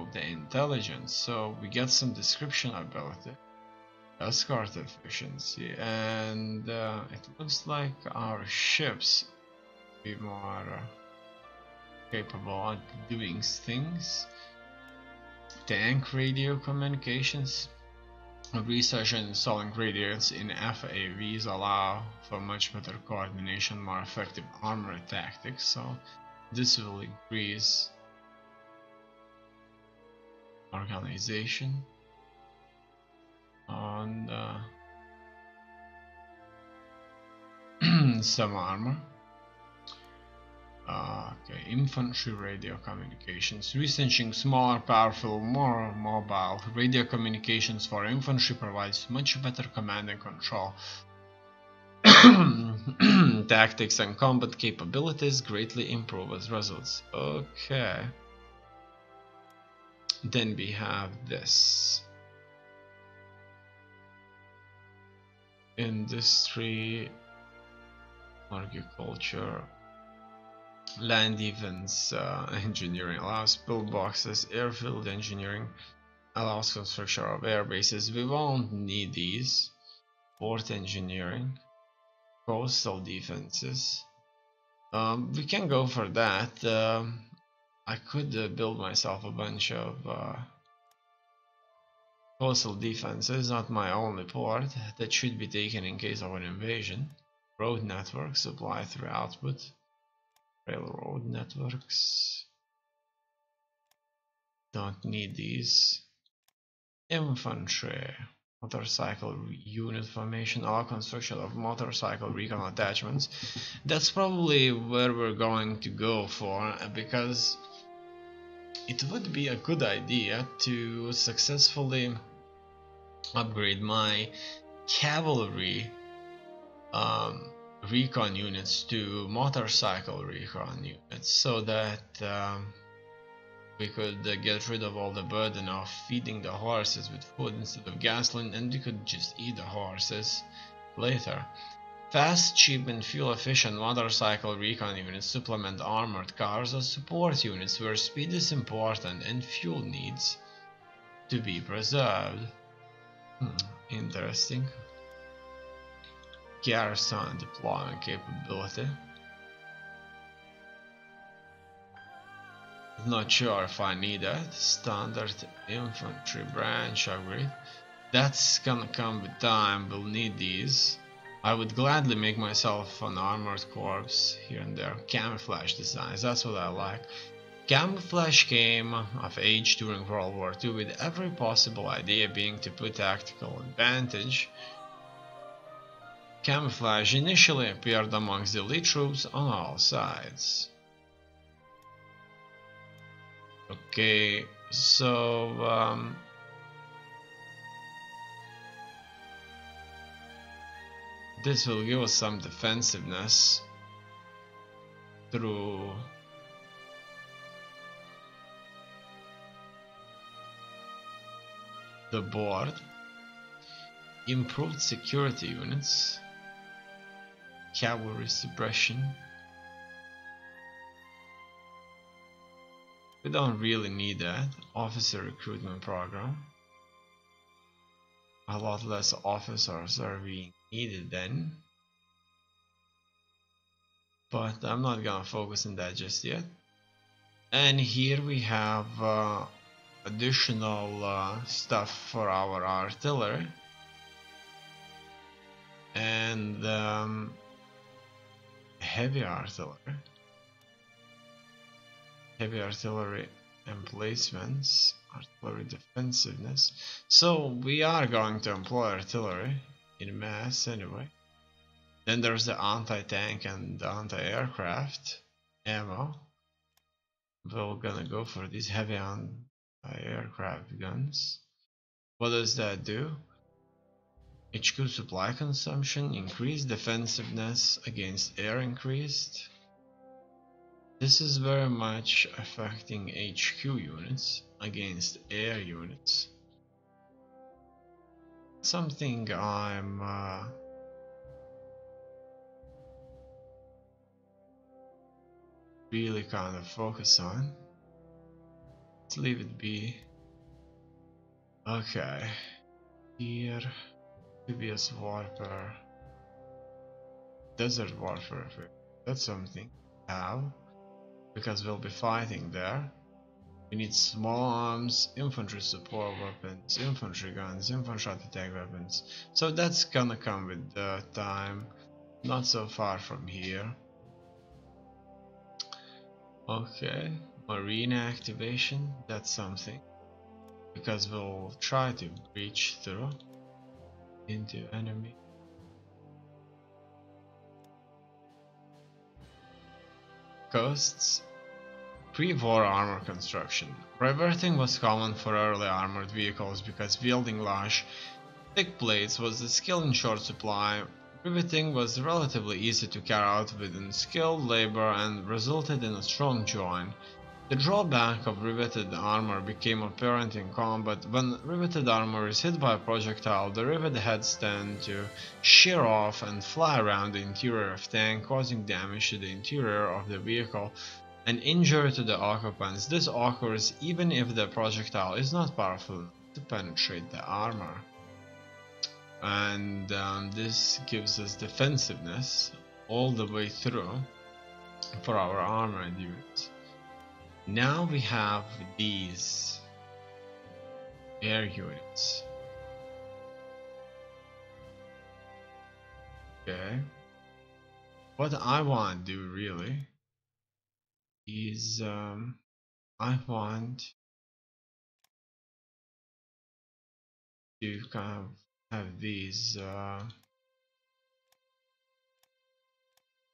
improve the intelligence. So we get some description about it. Escort efficiency, and it looks like our ships be more capable of doing things. Tank radio communications. Research and installing radios in FAVs allow for much better coordination, more effective armored tactics, so this will increase organization on some armor. Okay, infantry radio communications. Researching smaller, powerful, more mobile radio communications for infantry provides much better command and control. Tactics and combat capabilities greatly improve as results. Okay. Then we have this. Industry, agriculture, land defense, engineering allows pillboxes, airfield engineering allows construction of air bases. We won't need these. Port engineering, coastal defenses. We can go for that. I could build myself a bunch of coastal defenses, not my only port, that should be taken in case of an invasion. Road network, supply through output. Railroad networks. Don't need these. Infantry. Motorcycle unit formation, all construction of motorcycle recon attachments. That's probably where we're going to go for, because it would be a good idea to successfully upgrade my cavalry recon units to motorcycle recon units, so that we could get rid of all the burden of feeding the horses with food instead of gasoline, and we could just eat the horses later. Fast, cheap and fuel efficient motorcycle recon units supplement armored cars as support units where speed is important and fuel needs to be preserved. Interesting. Garrison deployment capability. Not sure if I need that. Standard infantry branch upgrade. That's gonna come with time. We'll need these. I would gladly make myself an armored corps here and there. Camouflage designs, that's what I like. Camouflage came of age during World War II, with every possible idea being to put tactical advantage. Camouflage initially appeared amongst the elite troops on all sides. Okay, so this will give us some defensiveness through the board. Improved security units, cavalry suppression. We don't really need that. Officer recruitment program. A lot less officers are being needed then. But I'm not gonna focus on that just yet. And here we have additional stuff for our artillery. And heavy artillery. Heavy artillery emplacements, artillery defensiveness. So we are going to employ artillery in mass anyway. Then there's the anti-tank and anti-aircraft ammo. We're gonna go for these heavy anti-aircraft guns. What does that do? HQ supply consumption, increased defensiveness against air increased. This is very much affecting HQ units against air units. Something I'm really kind of focus on. Let's leave it be. Okay. Here, previous warfare, desert warfare. That's something to have because we'll be fighting there. We need small arms, infantry support weapons, infantry guns, infantry attack weapons. So that's gonna come with the time. Not so far from here. Okay, marine activation. That's something because we'll try to breach through into enemy. Costs. Pre-war armor construction. Reverting was common for early armored vehicles because wielding large, thick plates was a skill in short supply. Riveting was relatively easy to carry out within skilled labor and resulted in a strong joint. The drawback of riveted armor became apparent in combat. When riveted armor is hit by a projectile, the rivet heads tend to shear off and fly around the interior of tank, causing damage to the interior of the vehicle and injury to the occupants. This occurs even if the projectile is not powerful enough to penetrate the armor. And this gives us defensiveness all the way through for our armored units. Now we have these air units. Okay. What I want to do really is I want to kind of have these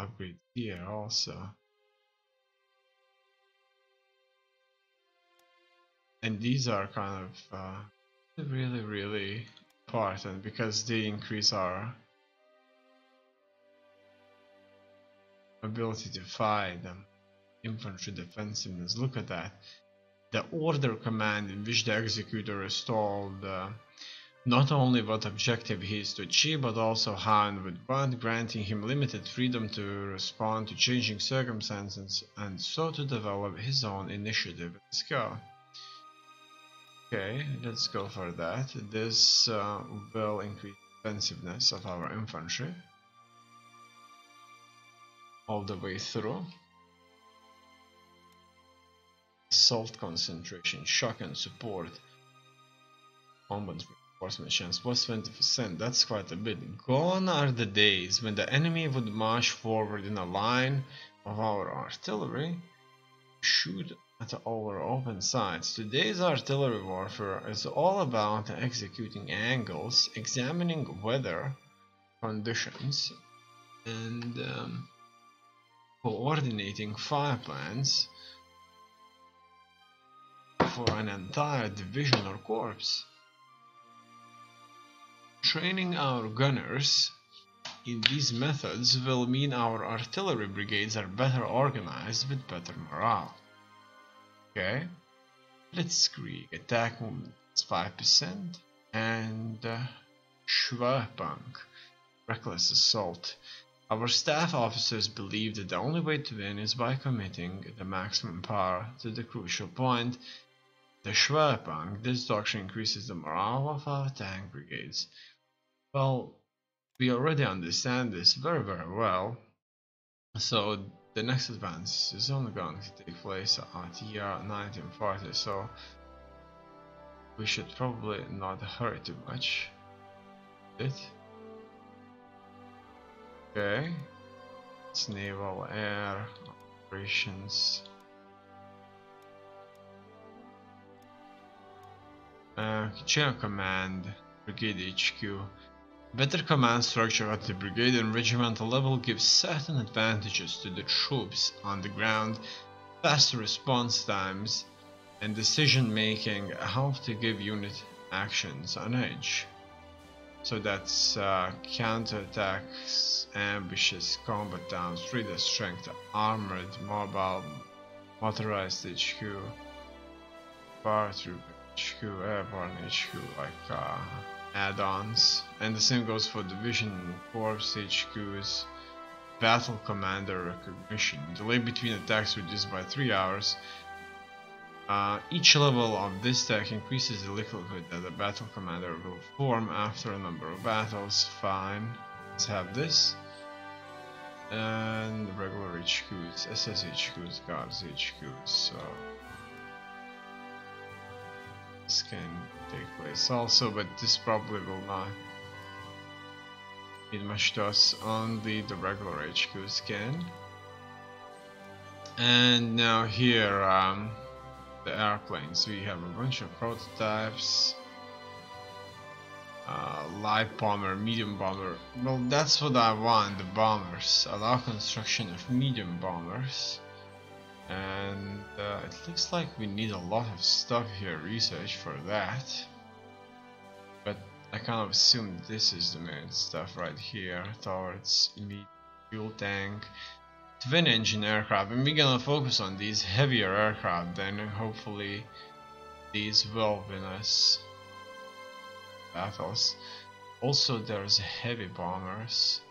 upgrades here also. And these are kind of really important because they increase our ability to fight them. Infantry defensiveness, look at that. The order command in which the executor is told not only what objective he is to achieve, but also how and with what, granting him limited freedom to respond to changing circumstances and so to develop his own initiative. Let's go. Okay, let's go for that. This will increase defensiveness of our infantry all the way through. Assault concentration, shock and support. Combat reinforcement chance plus 20%, that's quite a bit. Gone are the days when the enemy would march forward in a line of our artillery, shoot at our open sights. Today's artillery warfare is all about executing angles, examining weather conditions, and coordinating fire plans for an entire division or corps. Training our gunners in these methods will mean our artillery brigades are better organized with better morale. Okay, Blitzkrieg, attack movement is 5%, and Schwerpunkt, reckless assault. Our staff officers believe that the only way to win is by committing the maximum power to the crucial point, the Schwerpunkt. This doctrine increases the morale of our tank brigades. Well, we already understand this very well, so the next advance is only going to take place at year 1940, so we should probably not hurry too much. Okay, it's naval air operations. Chain of command, brigade HQ. Better command structure at the brigade and regimental level gives certain advantages to the troops on the ground. Faster response times and decision making help to give unit actions an edge. So that's counterattacks, ambitious combat downs, reader strength, armored, mobile, motorized HQ, paratroop HQ, airborne HQ, like add-ons, and the same goes for division corps HQs. Battle commander recognition, delay between attacks reduced by 3 hours. Each level of this deck increases the likelihood that the battle commander will form after a number of battles. Fine, let's have this. And regular HQs, SS HQs, guards HQs, so this can take place also, but this probably will not mean much to us. Only the regular HQs can. And now here, the airplanes, we have a bunch of prototypes. Light bomber, medium bomber. Well, that's what I want, the bombers. Allow construction of medium bombers. And it looks like we need a lot of stuff here, research for that. But I kind of assume this is the main stuff right here, towards immediate fuel tank. Twin engine aircraft, and we're gonna focus on these heavier aircraft, then hopefully these will win us battles. Also there's heavy bombers,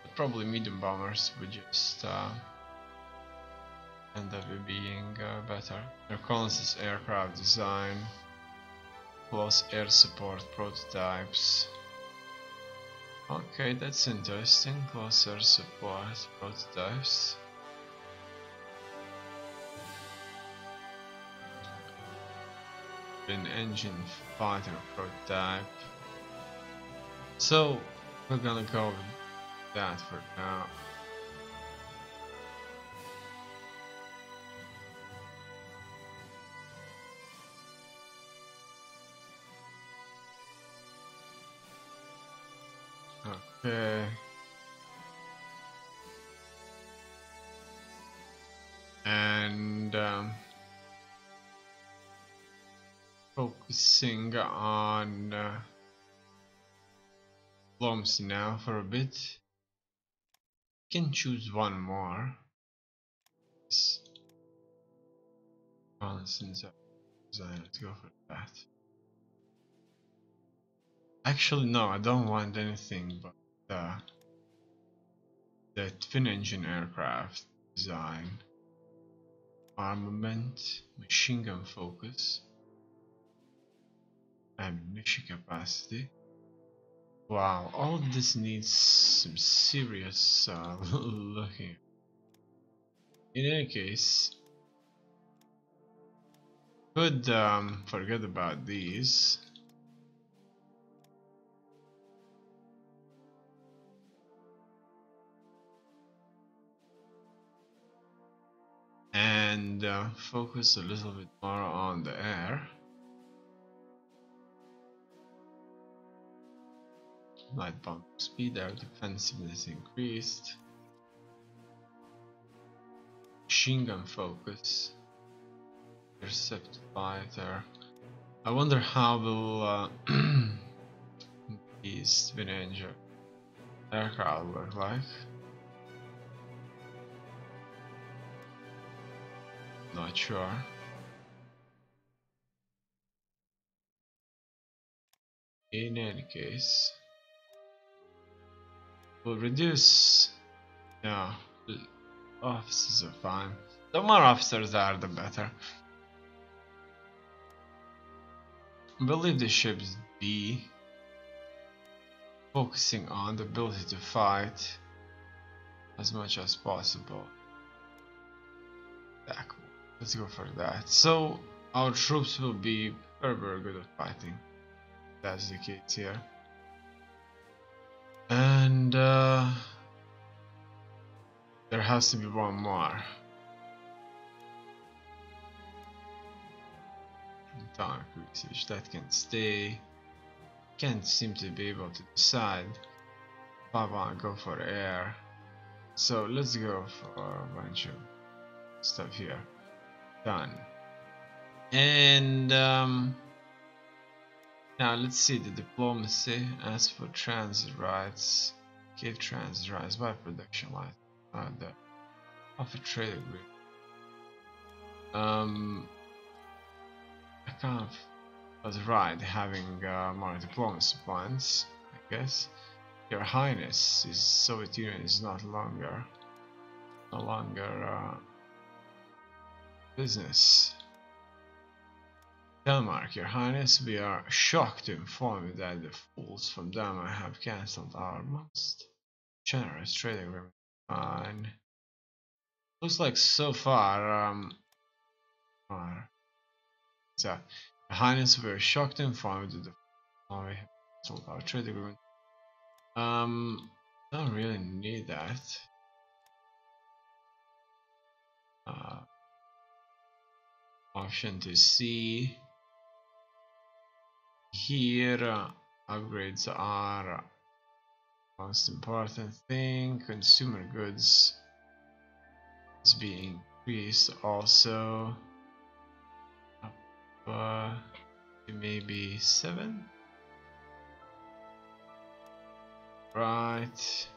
but probably medium bombers would just end up being better. Reconnaissance aircraft design, plus air support prototypes. Okay, that's interesting. Close air support prototypes. An engine fighter prototype. So we're gonna go with that for now. Okay. And focusing on diplomacy now for a bit. You can choose one more. Let's go for that. Actually, no, I don't want anything but the twin engine aircraft design, armament, machine gun focus, ammunition capacity. Wow, all of this needs some serious looking. In any case, could forget about these. And focus a little bit more on the air. Light bomb speed, air defensiveness increased. Machine gun focus. Intercept fighter. I wonder how will these twin engine aircraft look like. Not sure. In any case, we'll reduce. Yeah, officers are fine. The more officers are, the better. We'll leave the ships be, focusing on the ability to fight as much as possible. Let's go for that. So our troops will be very good at fighting. That's the case here. And there has to be one more. Atomic research that can stay. Can't seem to be able to decide if I want to go for air. So let's go for a bunch of stuff here. Done. And now let's see the diplomacy. As for transit rights, give transit rights by production line. The offer trade agreement. I kind of was right having more diplomacy points, I guess. Your Highness, is Soviet Union is no longer business. Denmark, Your Highness, we are shocked to inform you that the fools from Denmark have cancelled our most generous trade agreement. Fine. Looks like so far, so, Your Highness, we are shocked to inform you that the we have cancelled our trade agreement. Don't really need that. Option to see here. Upgrades are most important thing. Consumer goods is being increased also. Maybe 7. Right.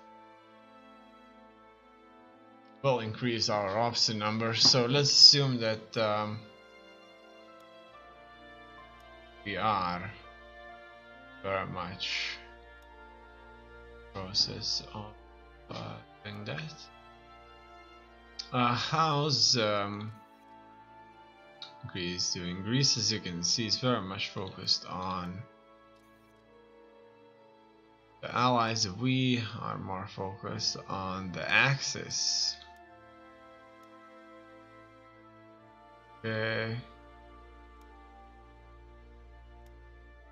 We'll increase our officer number. So let's assume that we are very much process of doing that. How's Greece doing? Greece, as you can see, is very much focused on the allies. We are more focused on the Axis. Okay.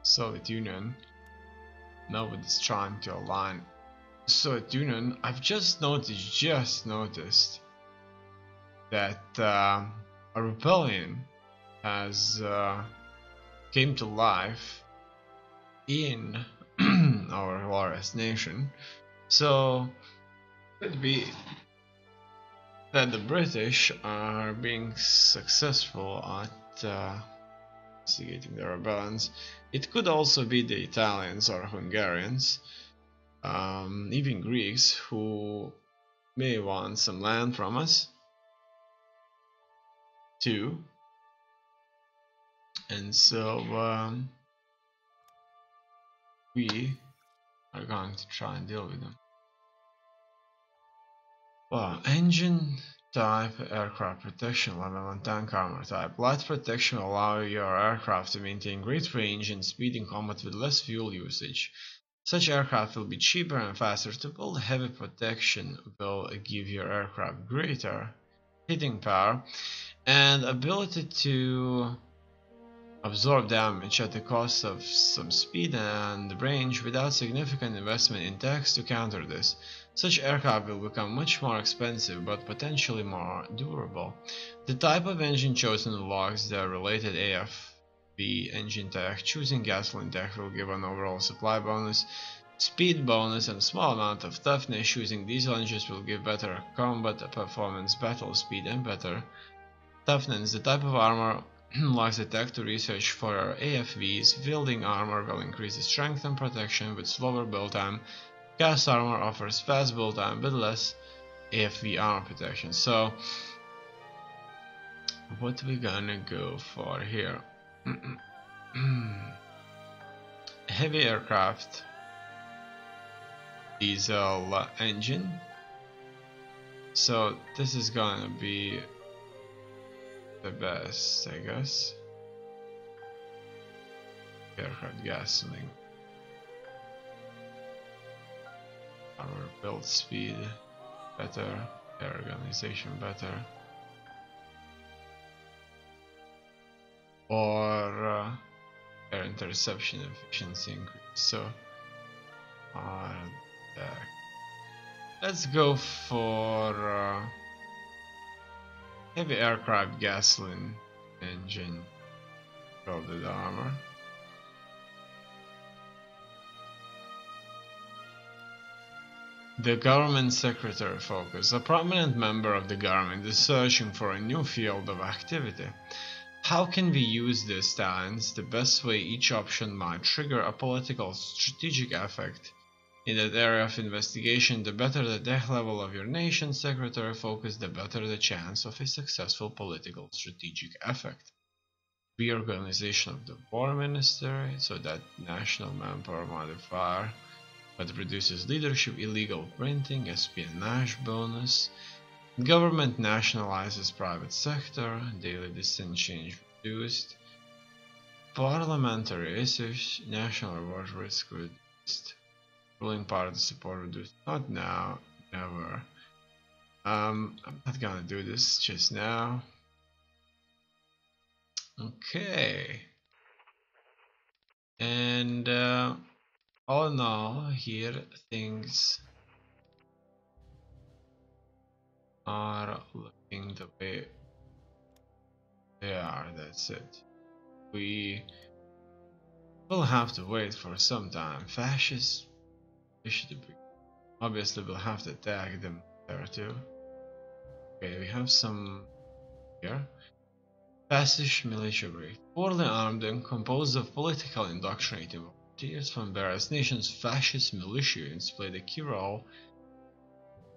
Soviet Union. Nobody's trying to align. Soviet Union. I've just noticed that a rebellion has came to life in our glorious nation. So it could be that the British are being successful at instigating the rebellions. It could also be the Italians or Hungarians, even Greeks, who may want some land from us too. And so we are going to try and deal with them. Well, engine type, aircraft protection level, and tank armor type. Light protection will allow your aircraft to maintain great range and speed in combat with less fuel usage. Such aircraft will be cheaper and faster to build. Heavy protection will give your aircraft greater hitting power and ability to absorb damage at the cost of some speed and range without significant investment in tanks to counter this. Such aircraft will become much more expensive but potentially more durable. The type of engine chosen unlocks the related AFV engine tech. Choosing gasoline tech will give an overall supply bonus, speed bonus, and small amount of toughness. Choosing diesel engines will give better combat performance, battle speed, and better toughness. The type of armor unlocks the tech to research for AFVs. Wielding armor will increase the strength and protection with slower build time. Cast armor offers fast build time but less AFV armor protection. So what we gonna go for here? Heavy aircraft, diesel engine. So this is gonna be the best, I guess. Aircraft gasoline. Armor build speed better, air organization better, or air interception efficiency increase. So let's go for heavy aircraft gasoline engine welded armor. The government secretary focus. A prominent member of the government is searching for a new field of activity. How can we use these talents? The best way. Each option might trigger a political strategic effect in that area of investigation. The better the tech level of your nation secretary focus, the better the chance of a successful political strategic effect. Reorganization of the war ministry, so that national manpower modifier but reduces leadership. Illegal printing, espionage bonus. Government nationalizes private sector, daily distance change reduced. parliamentary issues, national reward risk reduced. Ruling party support reduced. Not now, never. I'm not gonna do this just now. Okay. And all in all, here things are looking the way they are. That's it. We will have to wait for some time. Fascists, obviously, we'll have to attack them there too. Okay, we have some here. Fascist militia group, poorly armed and composed of political indoctrinated volunteers from various nations. Fascist militia units played a key role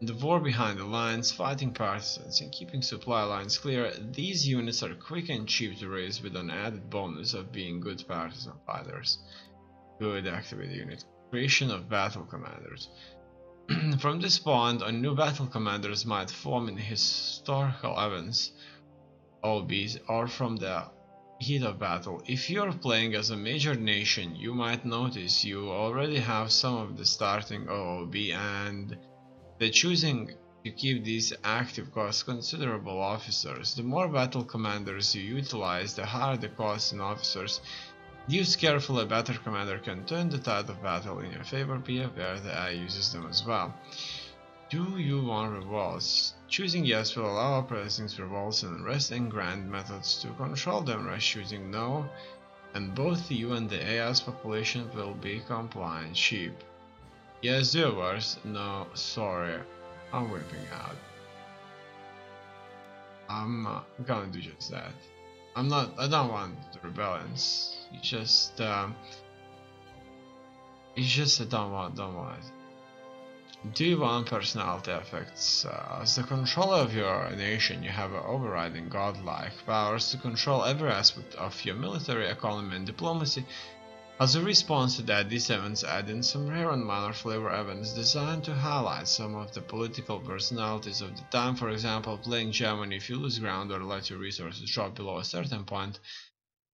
in the war behind the lines, fighting partisans and keeping supply lines clear. These units are quick and cheap to raise, with an added bonus of being good partisan fighters. Good activate unit. Creation of battle commanders. From this point on, new battle commanders might form in historical events, OBs, or from the heat of battle. If you're playing as a major nation, you might notice you already have some of the starting OOB, and the choosing to keep these active costs considerable officers. The more battle commanders you utilize, the higher the cost in officers. Used carefully, a better commander can turn the tide of battle in your favor. Be aware the AI uses them as well. Do you want revolts? Choosing yes will allow pressing revolts and rest and grant methods to control them. Rest choosing no, and both you and the AI's population will be compliant. Sheep. Yes, viewers. No, sorry. I'm whipping out. I'm gonna do just that. I don't want the rebellions. It's just I don't want it. Do you want personality effects? As the controller of your nation, you have overriding godlike powers to control every aspect of your military, economy, and diplomacy. As a response to that, these events add in some rare and minor flavor events designed to highlight some of the political personalities of the time. For example, playing Germany. If you lose ground or let your resources drop below a certain point,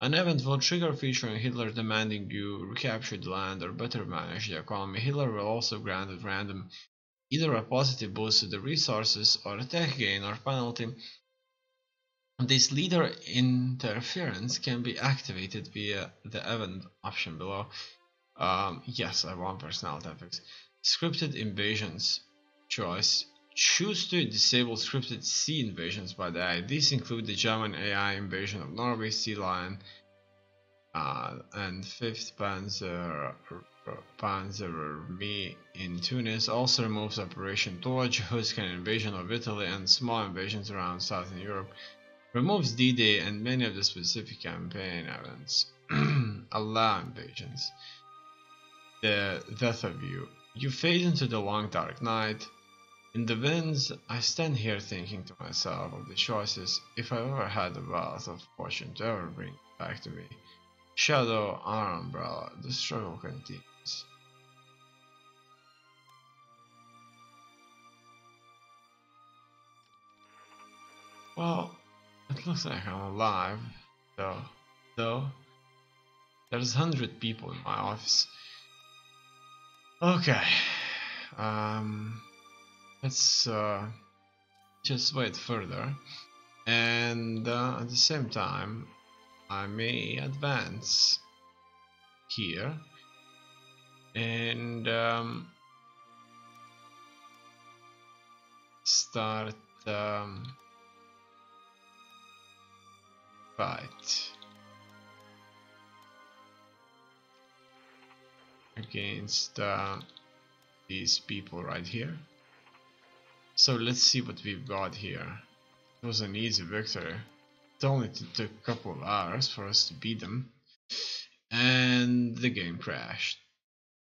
an event will trigger featuring Hitler demanding you recapture the land or better manage the economy. Hitler will also grant at random either a positive boost to the resources or a tech gain or penalty. This leader interference can be activated via the event option below. Yes, I want personality effects. Scripted invasions choice. Choose to disable scripted sea invasions by the AI. These include the German AI invasion of Norway, Sea Lion, and 5th Panzer Army in Tunis. Also removes Operation Torch, Huskan invasion of Italy, and small invasions around Southern Europe. Removes D-Day and many of the specific campaign events. Allow invasions. The death of you. You fade into the long dark night. In the winds, I stand here thinking to myself of the choices if I ever had the wealth of fortune to ever bring it back to me. Shadow, our umbrella, the struggle continues. Well, it looks like I'm alive, though there's 100 people in my office. Okay, let's just wait further, and at the same time I may advance here and start fight against these people right here. So let's see what we've got here. It was an easy victory. It only took a couple of hours for us to beat them, and the game crashed.